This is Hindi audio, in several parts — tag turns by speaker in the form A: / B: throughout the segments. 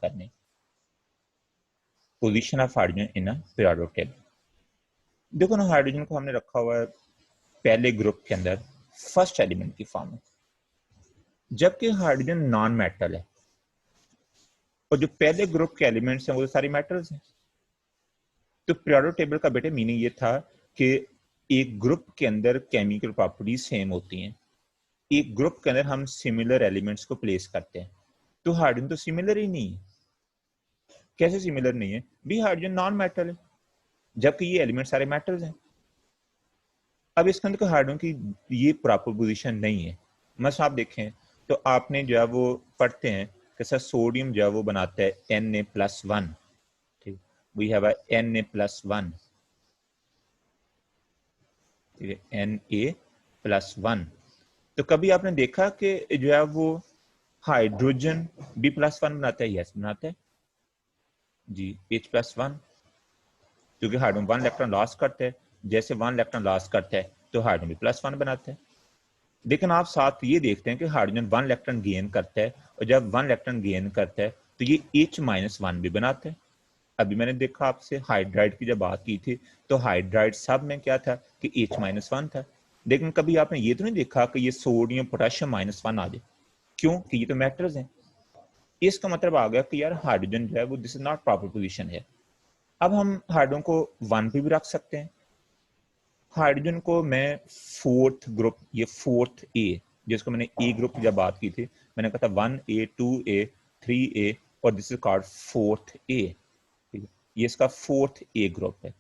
A: करनी, position of hydrogen in a periodic table. देखो ना, हाइड्रोजन को हमने रखा हुआ है पहले ग्रुप के अंदर फर्स्ट एलिमेंट की फॉर्म में, जबकि हाइड्रोजन नॉन मेटल है और जो पहले ग्रुप के एलिमेंट्स हैं वो सारी मेटल्स हैं। तो पीरियोडिक टेबल का बेटे मीनिंग ये था कि एक ग्रुप के अंदर केमिकल प्रॉपर्टीज सेम होती हैं, एक ग्रुप के अंदर हम सिमिलर एलिमेंट्स को प्लेस करते हैं। तो हाइड्रोजन तो सिमिलर ही नहीं है। कैसे सिमिलर नहीं है भी? हाइड्रोजन नॉन मेटल है जबकि ये एलिमेंट सारे मेटल्स हैं। अब इसके अंदर हाइड्रोजन की ये प्रॉपर पोजीशन नहीं है। मस आप देखें तो आपने जो है वो पढ़ते हैं कि सर सोडियम जो है वो बनाता है Na+1, ठीक, वी हैव Na+1, ठीक है, Na+1। तो कभी आपने देखा कि जो है वो हाइड्रोजन B+1 बनाता है? यस बनाता है जी, H+1, क्योंकि हाइड्रोजन 1 इलेक्ट्रॉन लॉस करता है, जैसे 1 इलेक्ट्रॉन लॉस करता है तो हाइड्रोजन B+1 बनाता है। लेकिन आप साथ ये देखते हैं कि हाइड्रोजन 1 इलेक्ट्रॉन गेन करता है और जब 1 इलेक्ट्रॉन गेन करता है तो ये H-1 भी बनाता है। अभी मैंने देखा आपसे हाइड्राइड की जब बात की थी तो हाइड्राइड सब में क्या था कि H-1 था, लेकिन कभी आपने ये तो नहीं देखा कि ये सोडियम पोटेशियम -1 आ जाए। क्यों? कि ये तो मेटल्स हैं। इसका मतलब आ गया कि यार हाइड्रोजन जो है वो this is not proper position है। अब हम हाइड्रोजन को 1 पे भी रख सकते हैं। हाइड्रोजन को मैं फोर्थ ग्रुप, ये फोर्थ ए, जिसको मैंने ए ग्रुप की जब बात की थी मैंने कहा था 1A 2A 3A और दिस इज कॉल्ड फोर्थ ए। ये इसका फोर्थ ए ग्रुप है,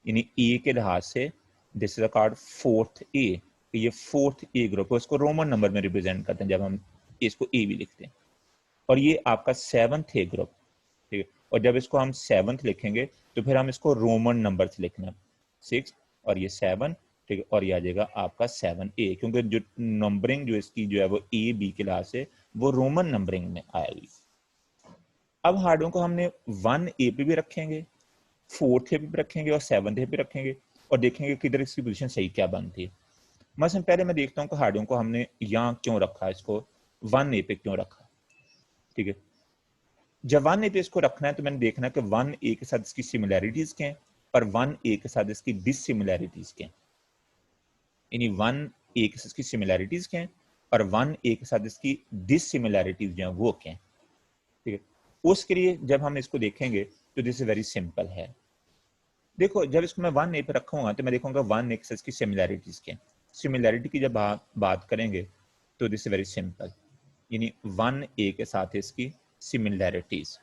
A: यानी ए के लिहाज से दिस इज कॉल्ड फोर्थ ए। ये फोर्थ ए ग्रुप है, उसको रोमन नंबर में रिप्रेजेंट करते हैं जब हम इसको ए भी लिखते हैं। और ये आपका 7th ए ग्रुप, ठीक है। और जब इसको हम 7th लिखेंगे तो फिर हम इसको रोमन नंबर से लिखना, 6 और ये 7, ठीक है, और ये आ जाएगा आपका 7A, क्योंकि जो नंबरिंग जो इसकी जो है वो ए बी के लिहाज से वो रोमन नंबरिंग में आएगी। अब हार्डों को हमने 1A पे भी रखेंगे, 4th ए पे भी रखेंगे और 7th ए पे रखेंगे और देखेंगे किधर इसकी पोजीशन सही क्या बनती है। मसलन पहले मैं देखता हूँ कि हार्डों को हमने यहाँ क्यों रखा, इसको 1A पे क्यों रखा, ठीक है। जब 1A पे इसको रखना है तो मैंने देखना है कि 1A के साथ इसकी सिमिलैरिटीज क्या हैं और 1A के साथ इसकी डिसिमिलैरिटीज क्या हैं। यानी 1A के साथ इसकी सिमिलैरिटीज क्या हैं और 1A के साथ इसकी डिसिमिलैरिटीज जो हैं वो क्या हैं, ठीक है। उसके लिए जब हम इसको देखेंगे तो दिस इज वेरी सिंपल है। देखो जब इसको मैं 1A पे रखूंगा तो मैं देखूंगा 1A के साथ इसकी सिमिलैरिटीज क्या हैं। सिमिलैरिटी की जब बात करेंगे तो दिस इज वेरी सिंपल, यानी 1A के साथ इसकी सिमिलैरिटीज।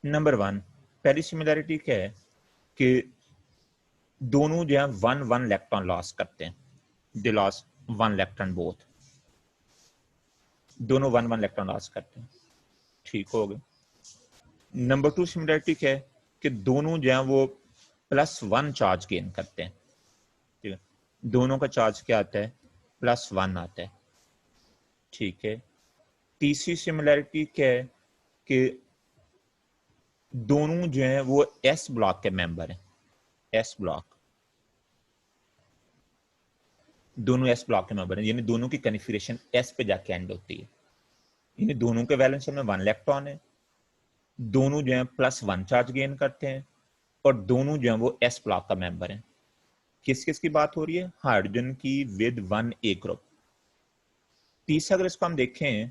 A: नंबर 1, पहली सिमिलैरिटी क्या है कि दोनों जो है 1 इलेक्ट्रॉन लॉस करते हैं, दे लॉस 1 इलेक्ट्रॉन बोथ, दोनों 1 इलेक्ट्रॉन लॉस करते हैं, ठीक हो गए। नंबर 2 सिमिलैरिटी क्या है कि दोनों जो है वो +1 चार्ज गेन करते हैं, ठीक है, दोनों का चार्ज क्या आता है, +1 आता है, ठीक है। तीसरी सिमिलैरिटी क्या है कि दोनों जो है वो एस ब्लॉक के मेंबर हैं, एस ब्लॉक, दोनों एस ब्लॉक के मेंबर हैं, यानी दोनों की कन्फिगरेशन एस पे जाके एंड होती है, यानी दोनों के वैलेंस शेल में 1 इलेक्ट्रॉन है, दोनों जो है +1 चार्ज गेन करते हैं और दोनों जो है वो एस ब्लॉक का मेंबर है। किस किस की बात हो रही है? हाइड्रोजन की विद 1A ग्रुप। तीसरा अगर इसको हम देखें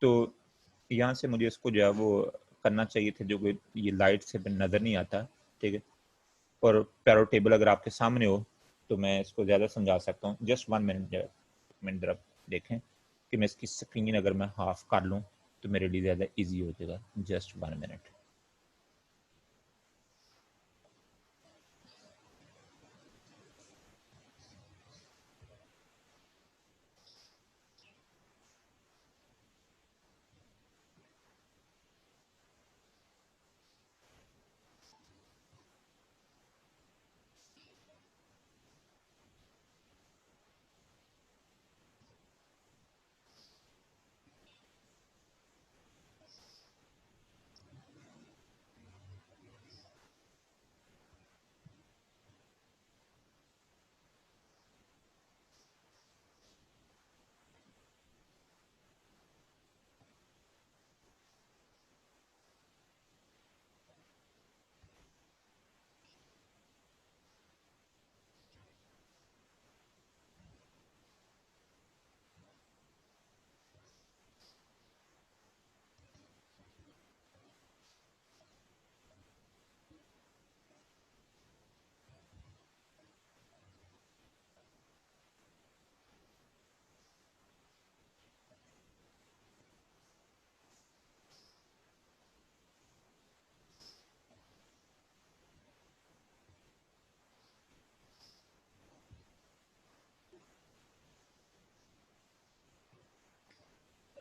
A: तो यहाँ से मुझे इसको जो है वो करना चाहिए था, जो ये लाइट से नजर नहीं आता, ठीक है। और पैरो टेबल अगर आपके सामने हो तो मैं इसको ज्यादा समझा सकता हूँ। जस्ट 1 मिनट मिनट जरा देखें कि मैं इसकी स्क्रीन अगर मैं हाफ कर लूँ तो मेरे लिए ज्यादा इजी हो जाएगा। Just 1 minute.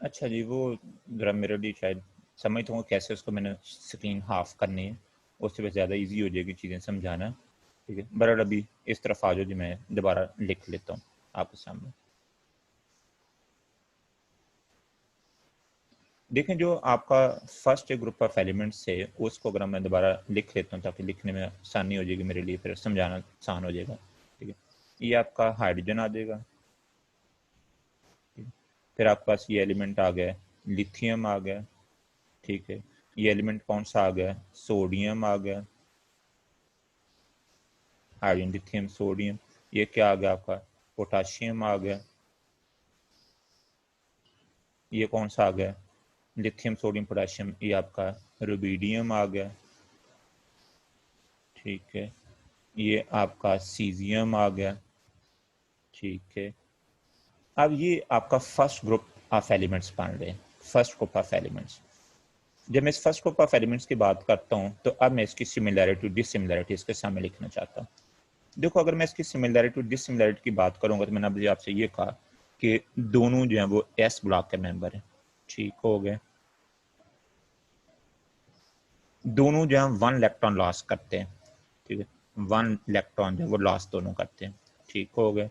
A: अच्छा जी, वो ज़रा मेरे लिए शायद समझता हूँ कैसे उसको मैंने स्क्रीन हाफ करनी है, उससे ज़्यादा इजी हो जाएगी चीज़ें समझाना। ठीक है, बहरहाल अभी इस तरफ आ जाओ जी, मैं दोबारा लिख लेता हूँ आपके सामने। देखें, जो आपका फर्स्ट ग्रुप ऑफ एलिमेंट्स है उसको अगर मैं दोबारा लिख लेता हूँ ताकि लिखने में आसानी हो जाएगी मेरे लिए, फिर समझाना आसान हो जाएगा। ठीक है, ये आपका हाइड्रोजन आ जाएगा। फिर आपके पास ये एलिमेंट आ गया, लिथियम आ गया। ठीक है, ये एलिमेंट कौन सा आ गया, सोडियम आ गया, हाइड्रोजन लिथियम सोडियम। ये क्या आ गया आपका, पोटाशियम आ गया। ये कौन सा आ गया, लिथियम सोडियम पोटाशियम, ये आपका रुबिडियम आ गया। ठीक है, ये आपका सीजियम आ गया। ठीक है, अब ये आपका फर्स्ट ग्रुप ऑफ एलिमेंट्स बन रहे हैं, फर्स्ट ग्रुप ऑफ एलिमेंट्स। जब मैं इस फर्स्ट ग्रुप ऑफ एलिमेंट्स की बात करता हूँ तो अब मैं इसकी सिमिलैरिटी डिसिमिलैरिटी इसके सामने लिखना चाहता हूँ। देखो, अगर मैं इसकी सिमिलैरिटी डिसिमिलैरिटी की बात करूंगा तो मैंने अभी आपसे ये कहा कि दोनों जो है वो एस ब्लॉक के मेंबर हैं। ठीक हो गए, दोनों जो है वन इलेक्ट्रॉन लॉस करते हैं। ठीक है, वन इलेक्ट्रॉन जो है वो लॉस दोनों करते हैं। ठीक हो गए,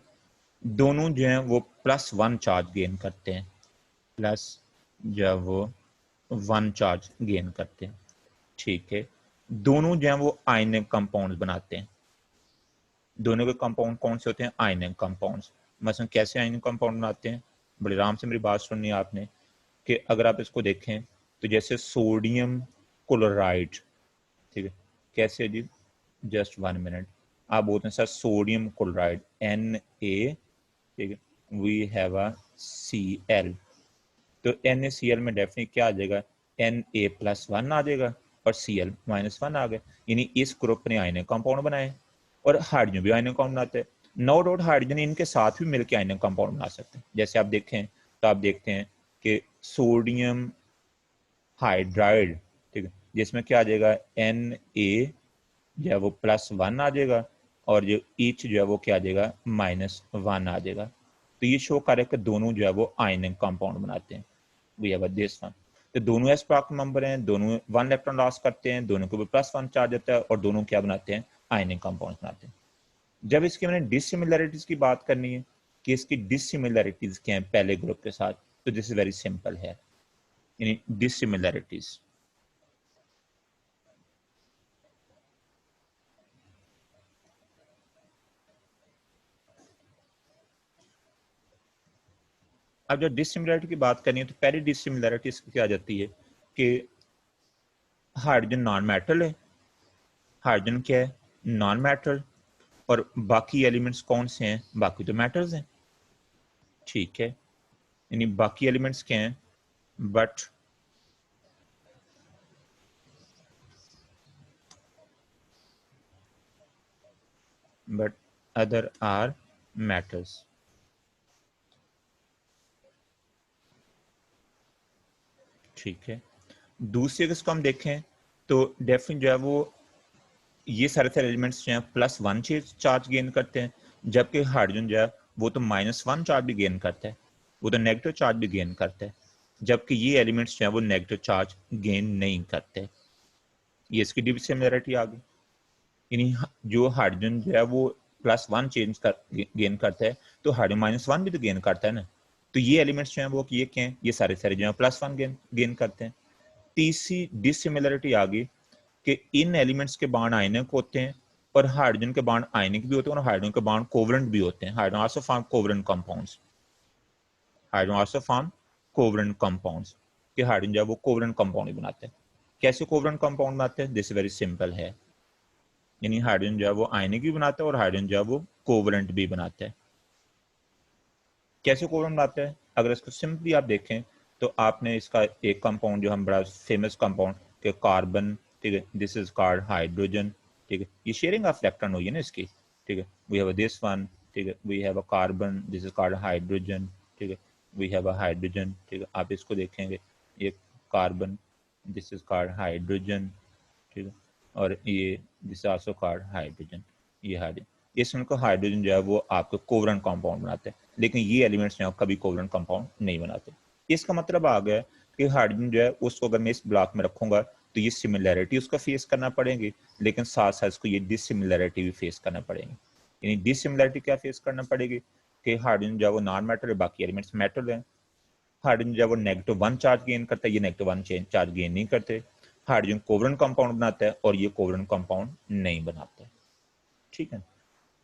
A: दोनों जो है वो +1 चार्ज गेन करते हैं, प्लस जो है वो 1 चार्ज गेन करते हैं। ठीक है, दोनों जो है वो आयनिक कंपाउंड्स बनाते हैं। दोनों के कंपाउंड कौन से होते हैं, आयनिक कंपाउंड्स। मसलन कैसे आयनिक कंपाउंड बनाते हैं, बड़े आराम से मेरी बात सुननी है आपने, कि अगर आप इसको देखें तो जैसे सोडियम क्लोराइड। ठीक है, कैसे जी, जस्ट 1 मिनट। आप बोलते हैं सर सोडियम क्लोराइड Na, ठीक है, वी हैव अ Cl, तो NaCl में डेफिनेटली क्या आ जाएगा, Na+1 आ जाएगा और Cl-1 आ गया। यानी इस ग्रुप ने आयनिक कंपाउंड बनाए और हाइड्रोजन भी आयनिक कंपाउंड बनाते हैं। नो डाउट हाइड्रोजन इनके साथ भी मिलकर आयनिक कंपाउंड बना सकते हैं। जैसे आप देखें तो आप देखते हैं कि सोडियम हाइड्राइड, ठीक है, जिसमें क्या आ जाएगा, Na जो है वो +1 आ जाएगा और जो ईच जो है वो क्या आ जाएगा, -1 आ जाएगा। तो ये शो कर रहा है कि दोनों जो है वो आयनिक कंपाउंड बनाते हैं। We have this one. तो दोनों एस ब्लॉक मेंबर हैं, दोनों 1 इलेक्ट्रॉन लॉस करते हैं, दोनों को भी +1 चार्ज होता है और दोनों क्या बनाते हैं, आयनिक कंपाउंड बनाते हैं। जब इसकी मैंने डिसिमिलैरिटीज की बात करनी है कि इसकी डिसिमिलैरिटीज क्या है पहले ग्रुप के साथ, तो दिस इज वेरी सिंपल है, यानी डिसिमिलैरिटीज। अब जब डिसिमिलैरिटी की बात करनी है तो पहली डिसिमिलैरिटी इसकी क्या आ जाती है कि हाइड्रोजन नॉन मेटल है। हाइड्रोजन क्या है, नॉन मेटल, और बाकी एलिमेंट्स कौन से हैं, बाकी तो मेटल्स हैं। ठीक है, यानी बाकी एलिमेंट्स क्या हैं, बट अदर आर मेटल्स। ठीक है, दूसरी अगर इसको हम देखें तो डेफिनेट जो है वो ये सारे सारे एलिमेंट्स जो हैं +1 चार्ज गेन करते हैं, जबकि हाइड्रोजन जो है वो तो -1 चार्ज भी गेन करता है, वो तो नेगेटिव चार्ज भी गेन करता है, जबकि ये एलिमेंट्स जो है वो नेगेटिव चार्ज गेन नहीं करते। ये इसकी डिसिमिलैरिटी आ गई। यानी जो हाइड्रोजन जो है वो +1 गेन करता है, तो हाइड्रोजन -1 भी तो गेन करता है ना। तो ये एलिमेंट्स जो हैं वो ये क्या हैं, ये सारे सारे जो है +1 गेन करते हैं। तीसरी डिसिमिलैरिटी आ गई कि इन एलिमेंट्स के बॉन्ड आयनिक होते हैं और हाइड्रोजन के बॉन्ड आयनिक भी होते हैं और हाइड्रोजन के बॉन्ड कोवलेंट भी होते हैं। Hydrogen also form covalent compounds, hydrogen also form covalent compounds, कि हाइड्रोजन जो है वो कोवलेंट कंपाउंड ही बनाते हैं। कैसे कोवलेंट कंपाउंड बनाते हैं, दिस वेरी सिंपल है, यानी हाइड्रोजन जो है वो आयनिक भी बनाता है और हाइड्रोजन जो है वो कोवलेंट भी बनाता है। कैसे कोवलेंट बनाते हैं, अगर इसको सिंपली आप देखें तो आपने इसका एक कंपाउंड जो हम बड़ा फेमस कंपाउंड के कार्बन, ठीक है, दिस इज कॉल्ड हाइड्रोजन। ठीक है, ये शेयरिंग ऑफ इलेक्ट्रॉन हुई है ना इसकी। ठीक है, वी हैव दिस वन, ठीक है, we have a carbon, this is called hydrogen. ठीक है, वी हैव अ हाइड्रोजन। ठीक है, आप इसको देखेंगे, ये carbon, this is called hydrogen. ठीक है, और ये दिस आल्सो कॉल्ड हाइड्रोजन, ये हाइड्रोजन। इसमें को हाइड्रोजन जो है वो आपको कोवलेंट कंपाउंड बनाते हैं, लेकिन ये एलिमेंट्स जो है कभी कोवलेंट कंपाउंड नहीं बनाते। इसका मतलब आ गया कि हाइड्रोजन जो है उसको अगर मैं इस ब्लॉक में रखूंगा तो ये सिमिलैरिटी उसका फेस करना पड़ेगी, लेकिन साथ साथ इसको ये डिसिमिलैरिटी भी फेस करना पड़ेगी। यानी डिसिमिलैरिटी क्या फेस करना पड़ेगी कि हाइड्रोजन जो है वो नॉन मेटल है, बाकी एलिमेंट्स मेटल है। हाइड्रोजन जब वो -1 चार्ज गेन करता है, ये -1 चार्ज गेन नहीं करते। हाइड्रोजन कोवलेंट कंपाउंड बनाता है और ये कोवलेंट कंपाउंड नहीं बनाता है। ठीक है,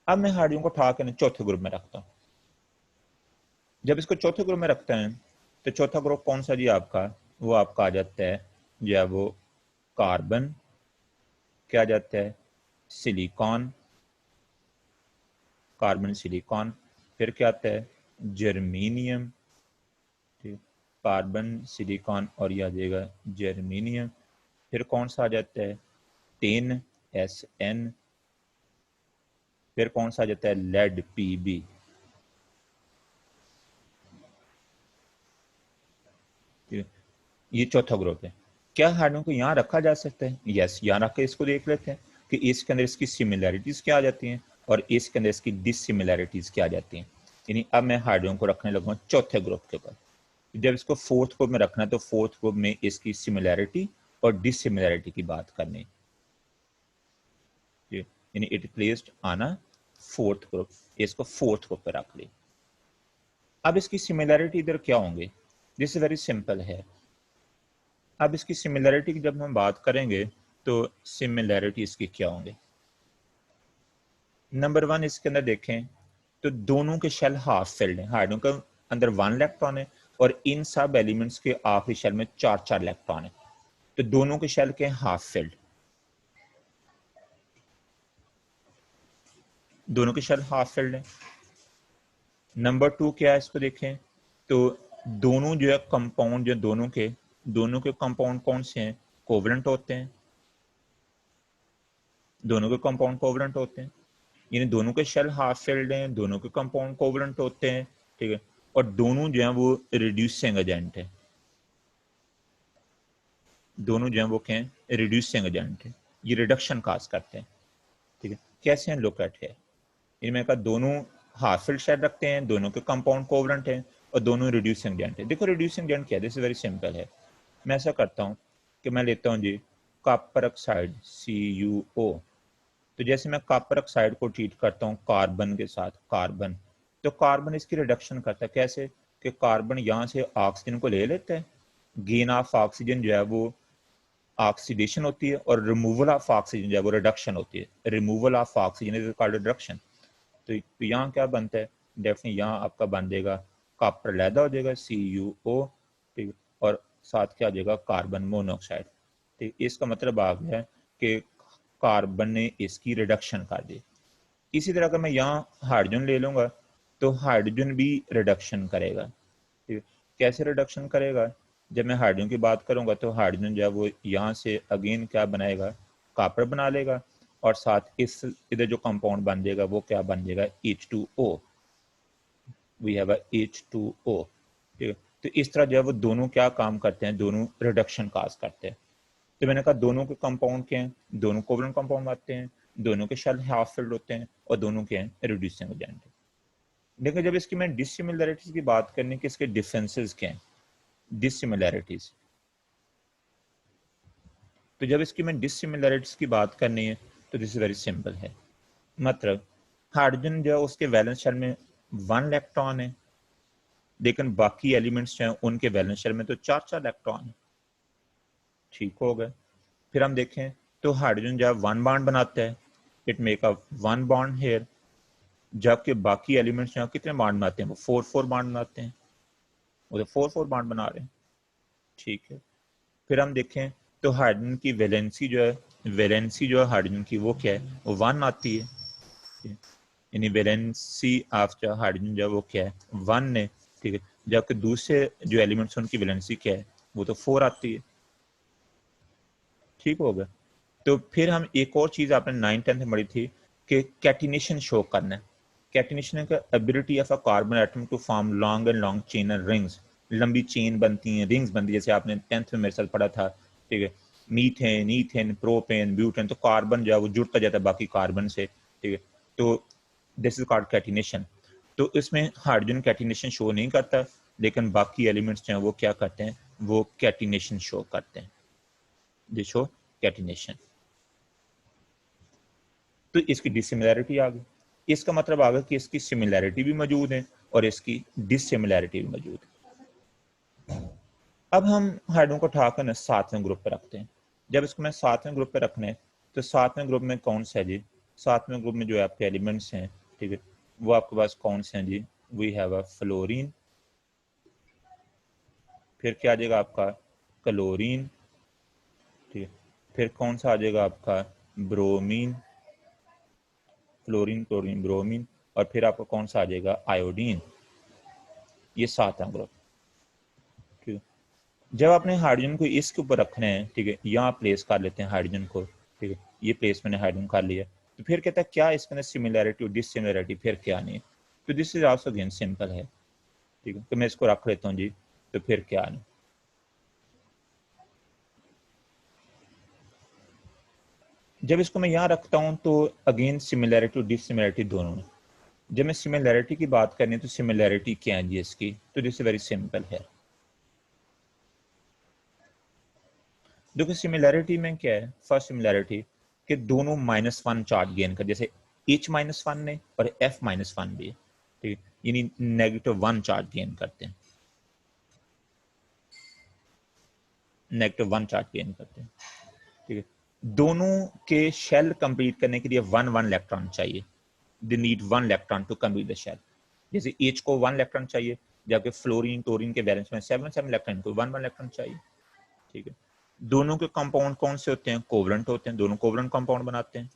A: अब मैं हाइड्रोजन को उठा कर चौथे ग्रुप में रखता हूँ। जब इसको चौथे ग्रुप में रखते हैं तो चौथा ग्रुप कौन सा जी आपका, वो आपका आ जाता है या वो कार्बन, क्या आ जाता है सिलिकॉन, कार्बन सिलिकॉन, फिर क्या आता है जर्मीनियम, कार्बन सिलिकॉन और यह आ जाएगा जर्मीनियम। फिर कौन सा आ जाता है टिन SN, फिर कौन सा आ जाता है लेड PB। ये चौथा ग्रुप है। क्या हाइड्रोजन को यहाँ रखा जा सकता है? यस, यहाँ रख के इसको देख लेते हैं कि इसके अंदर इसकी सिमिलैरिटीज क्या आ जाती हैं और इसके अंदर इसकी डिसिमिलैरिटीज क्या आ जाती हैं। यानी अब मैं हाइड्रोजन को रखने लगा चौथे ग्रुप के ऊपर। जब इसको फोर्थ ग्रुप में रखना है तो फोर्थ ग्रुप में इसकी सिमिलैरिटी और डिसिमिलैरिटी की बात करनी, यानी it placed on a fourth group, इसको फोर्थ ग्रुप पे रख ली। अब इसकी सिमिलैरिटी इधर क्या होंगे? दिस इज वेरी सिंपल है। अब इसकी सिमिलैरिटी की जब हम बात करेंगे तो सिमिलैरिटी इसकी क्या होंगे? नंबर 1 इसके अंदर देखें तो दोनों के शेल हाफ फिल्ड है। हाइड्रोजन का अंदर 1 इलेक्ट्रॉन है और इन सब एलिमेंट्स के आखिरी शेल में 4 इलेक्ट्रॉन है, तो दोनों के शेल के हाफ फिल्ड, दोनों के शेल हाफ फिल्ड है। नंबर 2 क्या है इसको देखें तो दोनों जो है कंपाउंड, जो दोनों के कंपाउंड कौन से हैं? कोवलेंट होते हैं, दोनों के कंपाउंड कोवलेंट होते हैं, यानी दोनों के शेल हाफ फिल्ड हैं, दोनों के कंपाउंड कोवलेंट होते हैं। ठीक है, और दोनों जो है वो रिड्यूसिंग एजेंट है, दोनों जो है वो क्या है रिड्यूसिंग एजेंट है, ये रिडक्शन काज करते हैं। ठीक है, कैसे हैं लुक एट है, इनमें का दोनों हाफ फिल्ड शेल रखते हैं, दोनों के कंपाउंड कोवलेंट हैं और दोनों रिड्यूसिंग एजेंट है। देखो रिड्यूसिंग एजेंट क्या है, दिस इज वेरी सिंपल है। मैं ऐसा करता हूँ कि मैं लेता हूँ जी कॉपर ऑक्साइड CuO, तो जैसे मैं कॉपर ऑक्साइड को ट्रीट करता हूँ कार्बन के साथ, कार्बन, तो कार्बन इसकी रिडक्शन करता है। कैसे कि कार्बन यहाँ से ऑक्सीजन को ले लेता है, गेन ऑफ ऑक्सीजन जो है वो ऑक्सीडेशन होती है और रिमूवल ऑफ ऑक्सीजन जो है वो रिडक्शन होती है। Removal of oxygen is called reduction. तो यहाँ क्या बनता है, डेफिनेटली यहाँ आपका बन जाएगा कॉपर लैदा हो जाएगा CuO, ठीक, और साथ क्या हो जाएगा कार्बन मोनोऑक्साइड। ठीक, इसका मतलब आ गया कि कार्बन ने इसकी रिडक्शन कर दी। इसी तरह अगर मैं यहाँ हाइड्रोजन ले लूंगा तो हाइड्रोजन भी रिडक्शन करेगा। ठीक, कैसे रिडक्शन करेगा? जब मैं हाइड्रोजन की बात करूंगा तो हाइड्रोजन जो है वो यहाँ से अगेन क्या बनाएगा, कॉपर बना लेगा और साथ इस इधर जो कंपाउंड बन जाएगा वो क्या बन जाएगा H2O, वी हैव H2O। ठीक है, तो इस तरह जो है वो दोनों क्या काम करते हैं, दोनों रिडक्शन काज करते हैं। तो मैंने कहा दोनों के कंपाउंड क्या हैं, दोनों कोवलेंट कंपाउंड आते हैं, दोनों के शेल हाफ फिल्ड होते हैं और दोनों के हैं रिड्यूसिंग एजेंट है। देखो जब इसकी मैं डिसिमिलैरिटीज की बात करने के इसके डिफरेंसेस क्या हैं, डिसिमिलैरिटीज, तो जब इसकी मैं डिसिमिलैरिटीज की बात करनी है तो दिस इज वेरी सिंपल है। मतलब हाइड्रोजन जो है उसके वैलेंस शेल में 1 इलेक्ट्रॉन है, लेकिन बाकी एलिमेंट्स जो हैं उनके वैलेंस शेल में तो 4 इलेक्ट्रॉन है। ठीक हो गए। फिर हम देखें तो हाइड्रोजन जब 1 बॉन्ड बनाता है, it make a 1 bond here, जबकि बाकी एलिमेंट्स यहाँ कितने बॉन्ड बनाते हैं, वो 4 बॉन्ड बनाते हैं, वो तो 4 बॉन्ड बना रहे हैं। ठीक है, फिर हम देखें तो हाइड्रोजन की वैलेंसी जो है हाइड्रोजन की वो क्या है, वो 1 आती है, यानी वैलेंसी ऑफ जो हाइड्रोजन जो है वो क्या है 1 है। ठीक है, जबकि दूसरे जो एलिमेंट्स उनकी वैलेंसी क्या है, वो तो 4 आती है। ठीक हो गया। तो फिर हम एक और चीज आपने 9th-10th में पढ़ी थी कि कैटिनेशन शो करना है। कैटिनेशन का ability of a carbon atom to form long and long chain and rings, लंबी चेन बनती हैं, रिंग्स बनती है, जैसे आपने 10th में मेरे साथ पढ़ा था। ठीक है, मीथेन, ईथेन, प्रोपेन, ब्यूटेन, तो कार्बन जो है वो जुड़ता जाता है बाकी कार्बन से। ठीक है, तो दिस इज कॉल्ड कैटिनेशन। तो इसमें हाइड्रोजन कैटिनेशन शो नहीं करता, लेकिन बाकी एलिमेंट्स जो हैं वो क्या करते हैं, वो कैटिनेशन शो करते हैं, दे शो कैटिनेशन। तो इसकी डिसिमिलैरिटी आ गई, इसका मतलब आ गया कि इसकी सिमिलैरिटी भी मौजूद है और इसकी डिसिमिलैरिटी भी मौजूद है। अब हम हाइड्रोजन को उठाकर ना सातवें ग्रुप पे रखते हैं। जब इसको मैं सातवें ग्रुप पे रखने, तो सातवें ग्रुप में कौन सा है जी, सातवें ग्रुप में जो आपके एलिमेंट्स हैं, ठीक है, वो आपके पास कौन से हैं जी, वी हैव अ फ्लोरीन, फिर क्या आ जाएगा आपका क्लोरीन, ठीक है, फिर कौन सा आ जाएगा आपका ब्रोमीन, फ्लोरीन क्लोरीन ब्रोमीन, और फिर आपका कौन सा आ जाएगा आयोडीन। ये सातवां ग्रुप, ठीक है। जब आपने हाइड्रोजन को इसके ऊपर रखना है, ठीक है, यहाँ प्लेस कर लेते हैं हाइड्रोजन को, ठीक है, ये प्लेस मैंने हाइड्रोजन कर लिया, तो फिर कहता है क्या इसके अंदर सिमिलैरिटी और डिसिमिलैरिटी फिर क्या नहीं है, तो this is also again simple है, ठीक है, तो मैं इसको रख लेता हूँ जी, तो फिर क्या नहीं। जब इसको मैं यहाँ रखता हूँ तो अगेन सिमिलैरिटी और डिसिमिलैरिटी दोनों है। जब मैं सिमिलैरिटी की बात करनी है तो सिमिलैरिटी क्या है जी इसकी, तो दिस वेरी सिंपल है। देखो सिमिलैरिटी में क्या है, फर्स्ट सिमिलैरिटी कि दोनों -1 चार्ज गेन कर, जैसे H-1 ने और F-1 भी है, ठीक है, यानी -1 चार्ज गेन करते हैं, -1 चार्ज गेन करते हैं, ठीक है। दोनों के शेल कंप्लीट करने के लिए 1 इलेक्ट्रॉन चाहिए, they need 1 electron to complete the shell. जैसे H को 1 इलेक्ट्रॉन चाहिए, जबकि फ्लोरीन क्लोरीन के बैलेंस में 7 इलेक्ट्रॉन को 1 इलेक्ट्रॉन चाहिए, ठीक है। दोनों के कंपाउंड कौन से होते हैं, कोवलेंट होते हैं, दोनों कोवलेंट कंपाउंड बनाते हैं।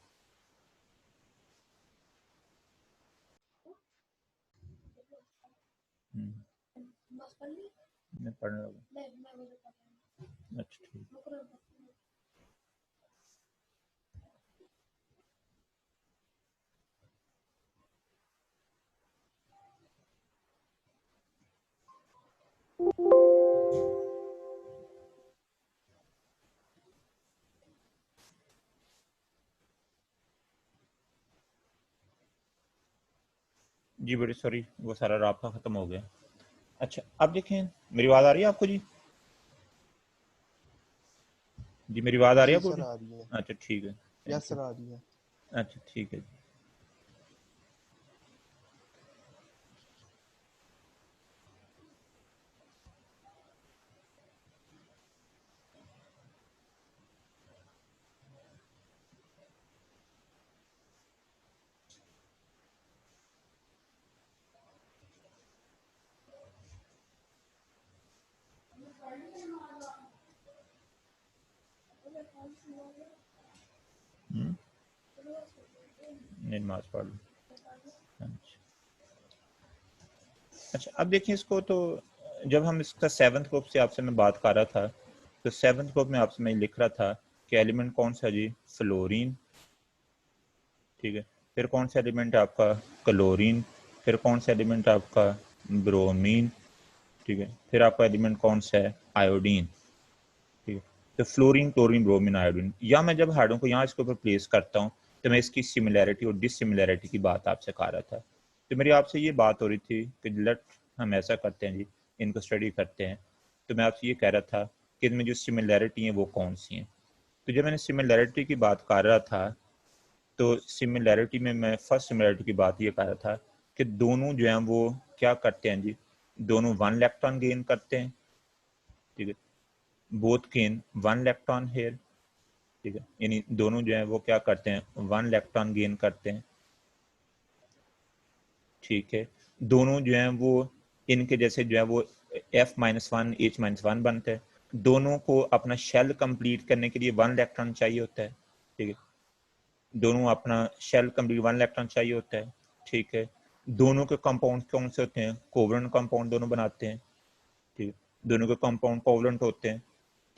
A: मैं पढ़ने लगा, अच्छा ठीक। जी बड़ी सॉरी, वो सारा राब्ता खत्म हो गया। अच्छा अब देखें, मेरी आवाज आ रही है आपको जी, जी मेरी आवाज आ रही है
B: जी
A: आपको
B: सर
A: जी?
B: आ रही है।
A: अच्छा ठीक है,
B: यस
A: थैंक यू।
B: सर आ रही है।
A: अच्छा ठीक है जी। नहीं, नमाज पढ़ लो। अच्छा अच्छा, अब देखिए इसको तो, जब हम इसका सेवंथ ग्रुप से आपसे मैं बात कर रहा था, तो सेवंथ ग्रुप में आपसे मैं लिख रहा था कि एलिमेंट कौन सा जी, फ्लोरीन, ठीक है, फिर कौन सा एलिमेंट है आपका क्लोरीन, फिर कौन सा एलिमेंट है आपका ब्रोमीन, ठीक है, फिर आपका एलिमेंट कौन सा है, आयोडीन, ठीक है। तो फ्लोरीन क्लोरीन ब्रोमीन आयोडीन, या मैं जब हाइड्रोजन को यहाँ इसके ऊपर प्लेस करता हूँ, तो मैं इसकी सिमिलैरिटी और डिसिमिलैरिटी की बात आपसे कर रहा था। तो मेरी आपसे ये बात हो रही थी कि लेट हम ऐसा करते हैं जी, इनको स्टडी करते हैं, तो मैं आपसे ये कह रहा था कि इनमें जो सिमिलैरिटी हैं वो कौन सी हैं। तो जब मैंने सिमिलैरिटी की बात कर रहा था, तो सिमिलैरिटी में मैं फर्स्ट सिमिलैरिटी की बात ये कर रहा था कि दोनों जो हैं वो क्या करते हैं जी, दोनों 1 इलेक्ट्रॉन गेन करते हैं, ठीक है, बोथ गेन 1 इलेक्ट्रॉन हेयर, ठीक है, यानी दोनों जो है वो क्या करते हैं, 1 इलेक्ट्रॉन गेन करते हैं, ठीक है। दोनों जो है वो इनके जैसे जो है वो F-1 H-1 बनते हैं। दोनों को अपना शेल कंप्लीट करने के लिए 1 इलेक्ट्रॉन चाहिए होता है, ठीक है, दोनों अपना शेल कंप्लीट 1 इलेक्ट्रॉन चाहिए होता है, ठीक है। दोनों के कंपाउंड कौन से होते हैं, कोवलेंट कंपाउंड दोनों बनाते हैं, ठीक है, दोनों के कंपाउंड कोवलेंट होते हैं,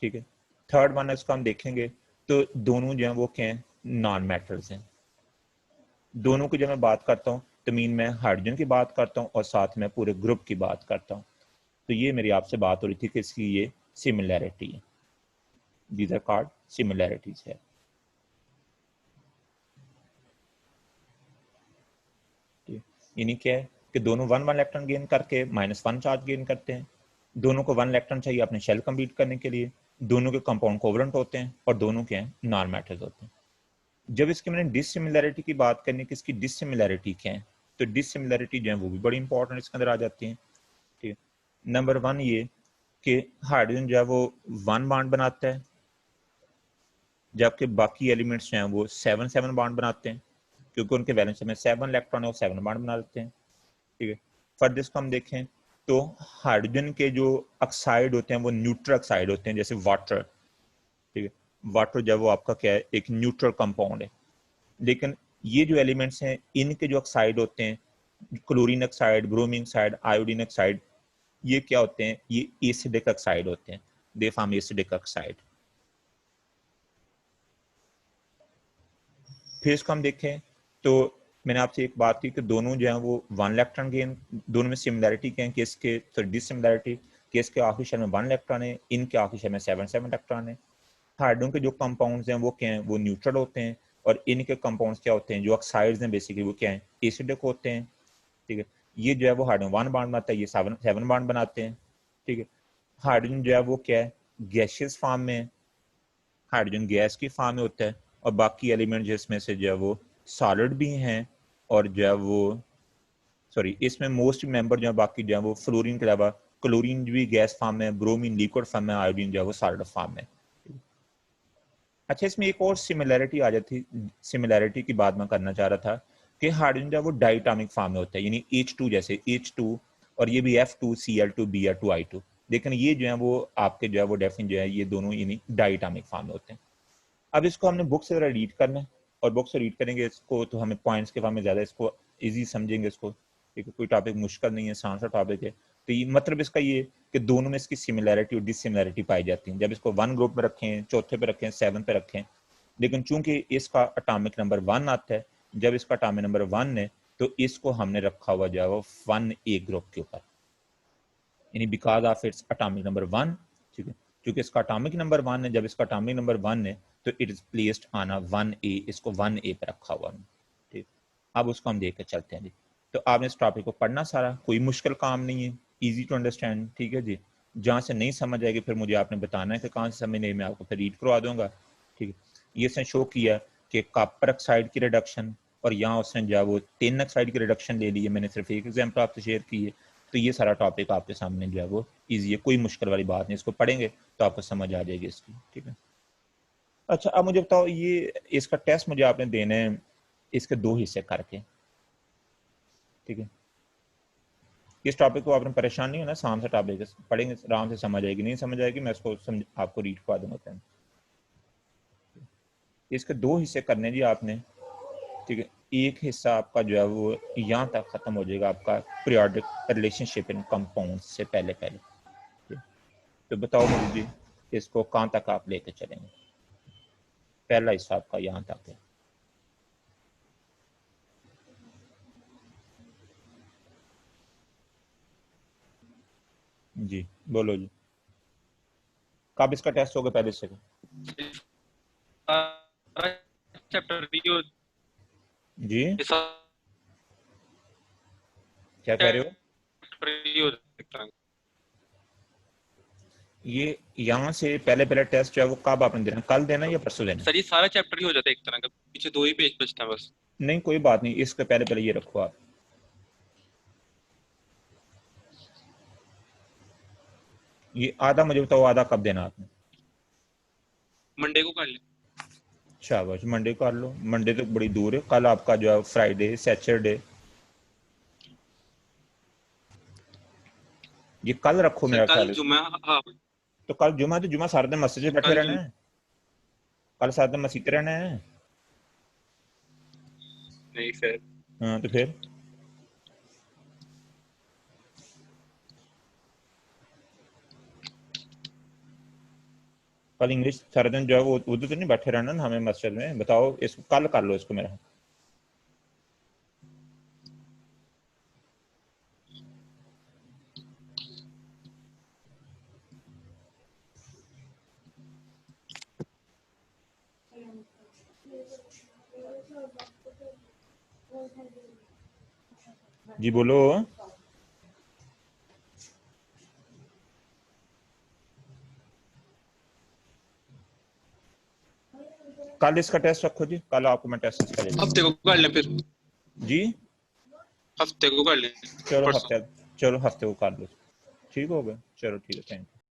A: ठीक है। थर्ड वन इसको हम देखेंगे, तो दोनों जो है वो क्या है, नॉन मेटल्स हैं। दोनों की जब मैं बात करता हूँ तो मीन मैं हाइड्रोजन की बात करता हूँ और साथ में पूरे ग्रुप की बात करता हूँ। तो ये मेरी आपसे बात हो रही थी कि इसकी ये सिमिलैरिटी है, दीज आर कॉल्ड सिमिलैरिटीज है। यानी क्या है कि दोनों 1 1 इलेक्ट्रॉन गेन करके -1 चार्ज गेन करते हैं, दोनों को 1 इलेक्ट्रॉन चाहिए अपने शेल कंप्लीट करने के लिए, दोनों के कंपाउंड कोवलेंट होते हैं और दोनों के नॉन मैटर्स होते हैं। जब इसकी मैंने डिसिमिलैरिटी की बात करनी कि इसकी डिसिमिलैरिटी क्या है, तो डिसिमिलैरिटी जो है वो भी बड़ी इंपॉर्टेंट इसके अंदर आ जाती है। ठीक है, नंबर 1 ये कि हाइड्रोजन जो है वो 1 बॉन्ड बनाता है, जबकि बाकी एलिमेंट्स जो हैं वो 7 7 बॉन्ड बनाते हैं, क्योंकि उनके वैलेंस में 7 इलेक्ट्रॉन है, वो 7 बॉन्ड बना लेते हैं। ठीक है, फर्दर इसको हम देखें तो हाइड्रोजन के जो ऑक्साइड होते हैं वो न्यूट्रल ऑक्साइड होते हैं, जैसे वाटर। ठीक है, वाटर जब वो आपका क्या है, एक न्यूट्रल कंपाउंड है। लेकिन ये जो एलिमेंट्स हैं इनके जो ऑक्साइड होते हैं, chlorine oxide, bromine oxide, iodine oxide, ये क्या होते हैं, ये एसिडिक ऑक्साइड होते हैं, दे फॉर्म एसिडिक ऑक्साइड। फिर इसको हम देखें तो मैंने आपसे एक बात की कि दोनों जो है वो 1 इलेक्ट्रॉन गेन, दोनों में सिमिलैरिटी क्या है कि इसके तो डिसिमिलैरिटी कि इसके आखिरी शेल में 1 इलेक्ट्रॉन है, इनके आखिरी शेल में 7 7 इलेक्ट्रॉन है। हाइड्रोजन के जो कंपाउंड्स हैं वो क्या हैं, वो न्यूट्रल होते हैं, और इनके कंपाउंड्स क्या होते हैं, जो ऑक्साइड्स हैं बेसिकली वो क्या हैं, एसिडिक होते हैं। ठीक है, ये जो है वो हाइड्रोजन 1 बॉन्ड बनाता है, ये 7 बॉन्ड बनाते हैं। ठीक है, हाइड्रोजन जो है वो क्या है, गैसियस फॉर्म में है, हाइड्रोजन गैस की फॉर्म में होता है, और बाकी एलिमेंट जिसमें से जो है वो सॉलिड भी हैं, और जो है वो सॉरी इसमें मोस्ट मेंबर जो है बाकी जो है वो फ्लोरीन के अलावा क्लोरीन भी गैस फॉर्म में, ब्रोमीन लिक्विड फॉर्म में, आयोडीन जो है वो सॉलिड फॉर्म में। अच्छा, इसमें एक और सिमिलैरिटी आ जाती, सिमिलैरिटी की बात मैं करना चाह रहा था कि हाइड्रोजन जो है वो डाइटॉमिक फॉर्म में होता है, यानी H2 जैसे H2, और ये भी F2 Cl2 Br2 I2, लेकिन ये जो है वो आपके जो है वो डेफिनेट जो है ये दोनों यानी डाइटॉमिक फॉर्म में होते हैं। अब इसको हमने बुक से रीड करना है, और बुक से रीड करेंगे इसको तो हमें पॉइंट्स के फॉर्म में ज़्यादा इसको ईजी समझेंगे इसको। ठीक है, कोई टॉपिक मुश्किल नहीं है, आसान सा टॉपिक है। तो ये मतलब इसका ये कि दोनों में इसकी सिमिलैरिटी और डिसिमिलैरिटी पाई जाती है, जब इसको 1 ग्रुप में रखें, चौथे पे रखें, 7 पे रखें। लेकिन चूंकि इसका अटामिक नंबर 1 आता है, जब इसका अटामिक नंबर 1 है तो इसको हमने रखा हुआ जो है वो 1A ग्रुप के ऊपर, यानी because of its atomic number 1। ठीक है, क्योंकि इसका अटामिक नंबर 1 है, जब इसका अटामिक नंबर 1 है तो it is placed on a 1A, इसको 1A पे रखा हुआ है। ठीक, अब उसको हम देख के चलते हैं जी। तो आपने इस टॉपिक को पढ़ना सारा, कोई मुश्किल काम नहीं है, इजी टू अंडरस्टैंड। ठीक है जी, जहाँ से नहीं समझ आएगी फिर मुझे आपने बताना है कि कहाँ से समझ नहीं, मैं आपको फिर रीड करवा दूंगा। ठीक है, ये इसने शो किया कि कॉपर ऑक्साइड की रिडक्शन, और यहाँ उसने जो है वो टिन ऑक्साइड की रिडक्शन ले ली है, मैंने सिर्फ एक एग्जाम्पल आपसे शेयर की है। तो ये सारा टॉपिक आपके सामने जो है वो ईजी है, कोई मुश्किल वाली बात नहीं, इसको पढ़ेंगे तो आपको समझ आ जाएगी इसकी। ठीक है, अच्छा अब मुझे बताओ, ये इसका टेस्ट मुझे आपने देना है इसके 2 हिस्से करके। ठीक है, इस टॉपिक को आपने परेशान नहीं होना, आसान सा टॉपिक है, पढ़ेंगे आराम से समझ आएगी, नहीं समझ आएगी मैं इसको आपको रीड करवा दूंगा। इसके 2 हिस्से करने जी आपने। ठीक है, एक हिस्सा आपका जो है वो यहाँ तक खत्म हो जाएगा आपका पीरियोडिक रिलेशनशिप इन कंपाउंड से पहले पहले। ठीक, तो बताओ मुझे जी इसको कहाँ तक आप लेके चलेंगे। पहला हिस्सा आपका यहाँ तक है। जी बोलो जी, कब इसका टेस्ट होगा पहले से?
B: चैप्टर
A: जी क्या कह रहे हो? ये यहाँ से पहले पहले टेस्ट जो है वो कब आपने देना, कल देना या परसों देना?
B: सर ये सारा चैप्टर ही हो जाता है एक तरह का, पीछे 2 ही पेज बचता है बस।
A: नहीं कोई बात नहीं, इसके पहले पहले ये रखो आप। ये आधा मुझे बताओ, आधा कब देना आपने?
B: मंडे को कर ले।
A: शाबाश, मंडे कर लो, मंडे तो बड़ी दूर है, कल आपका जो है फ्राइडे सैटरडे, ये कल रखो
B: सर
A: मेरा
B: कल
A: ख्याल है।
B: जुम्मा, हाँ
A: तो कल जुमा, तो जुमा सारा दिन मस्जिद में बैठे
B: कल
A: रहना है, कल सारा दिन मस्जिद रहना है।
B: नहीं सर।
A: हाँ तो फिर कल इंग्लिश सारा दिन जो है वो उधर तो नहीं बैठे रहना ना हमें मस्जिद में। बताओ इसको कल कर लो इसको मेरा। जी बोलो। कल इसका टेस्ट रखो जी, कल आपको मैं टेस्ट इसका दे दूंगा।
B: हफ्ते को कर लें फिर,
A: जी
B: हफ्ते को कर लें,
A: चलो
B: परसों।
A: हफ्ते को कर लो, ठीक हो गया, चलो ठीक है, थैंक यू।